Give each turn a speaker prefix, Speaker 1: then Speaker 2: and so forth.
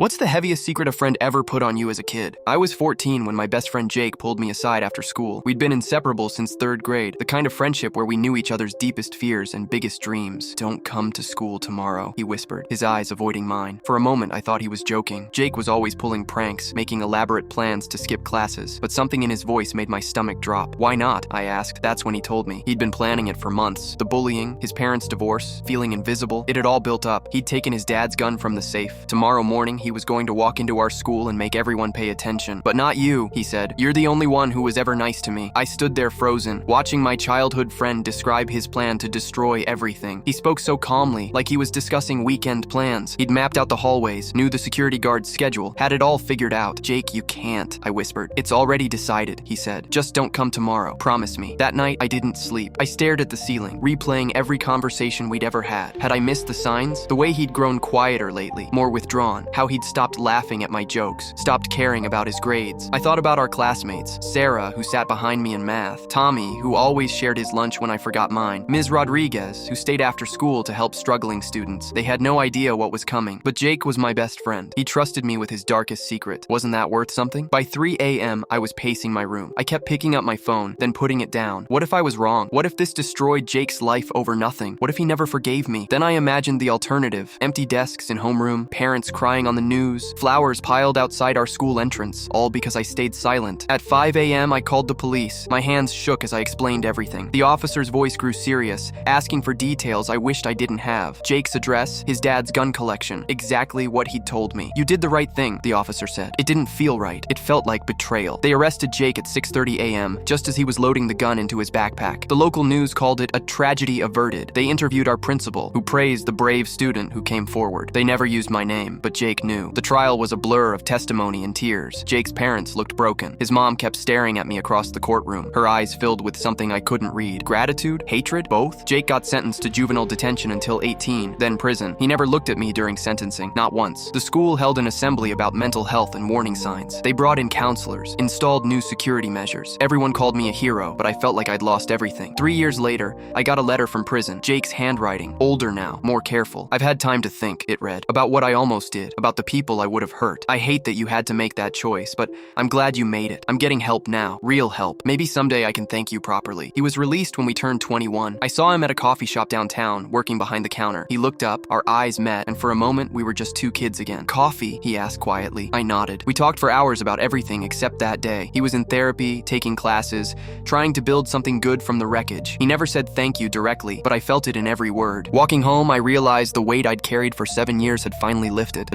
Speaker 1: What's the heaviest secret a friend ever put on you as a kid? I was 14 when my best friend Jake pulled me aside after school. We'd been inseparable since 3rd grade, the kind of friendship where we knew each other's deepest fears and biggest dreams. "Don't come to school tomorrow," he whispered, his eyes avoiding mine. For a moment, I thought he was joking. Jake was always pulling pranks, making elaborate plans to skip classes, but something in his voice made my stomach drop. "Why not?" I asked. That's when he told me. He'd been planning it for months. The bullying, his parents' divorce, feeling invisible, it had all built up. He'd taken his dad's gun from the safe. Tomorrow morning, he was going to walk into our school and make everyone pay attention. "But not you," he said. "You're the only one who was ever nice to me." I stood there frozen, watching my childhood friend describe his plan to destroy everything. He spoke so calmly, like he was discussing weekend plans. He'd mapped out the hallways, knew the security guard's schedule, had it all figured out. "Jake, you can't," I whispered. "It's already decided," he said. "Just don't come tomorrow. Promise me." That night, I didn't sleep. I stared at the ceiling, replaying every conversation we'd ever had. Had I missed the signs? The way he'd grown quieter lately, more withdrawn. How he'd stopped laughing at my jokes, stopped caring about his grades. I thought about our classmates. Sarah, who sat behind me in math. Tommy, who always shared his lunch when I forgot mine. Ms. Rodriguez, who stayed after school to help struggling students. They had no idea what was coming. But Jake was my best friend. He trusted me with his darkest secret. Wasn't that worth something? By 3 a.m., I was pacing my room. I kept picking up my phone, then putting it down. What if I was wrong? What if this destroyed Jake's life over nothing? What if he never forgave me? Then I imagined the alternative. Empty desks in homeroom, parents crying on the news, flowers piled outside our school entrance, all because I stayed silent. At 5 a.m., I called the police. My hands shook as I explained everything. The officer's voice grew serious, asking for details I wished I didn't have. Jake's address, his dad's gun collection, exactly what he'd told me. "You did the right thing," the officer said. It didn't feel right. It felt like betrayal. They arrested Jake at 6:30 a.m., just as he was loading the gun into his backpack. The local news called it a tragedy averted. They interviewed our principal, who praised the brave student who came forward. They never used my name, but Jake knew. The trial was a blur of testimony and tears. Jake's parents looked broken. His mom kept staring at me across the courtroom, her eyes filled with something I couldn't read. Gratitude? Hatred? Both? Jake got sentenced to juvenile detention until 18, then prison. He never looked at me during sentencing, not once. The school held an assembly about mental health and warning signs. They brought in counselors, installed new security measures. Everyone called me a hero, but I felt like I'd lost everything. 3 years later, I got a letter from prison. Jake's handwriting, older now, more careful. "I've had time to think," it read, "about what I almost did, about the people I would have hurt. I hate that you had to make that choice, but I'm glad you made it. I'm getting help now, real help. Maybe someday I can thank you properly." He was released when we turned 21. I saw him at a coffee shop downtown, working behind the counter. He looked up, our eyes met, and for a moment, we were just two kids again. "Coffee?" he asked quietly. I nodded. We talked for hours about everything except that day. He was in therapy, taking classes, trying to build something good from the wreckage. He never said thank you directly, but I felt it in every word. Walking home, I realized the weight I'd carried for 7 years had finally lifted.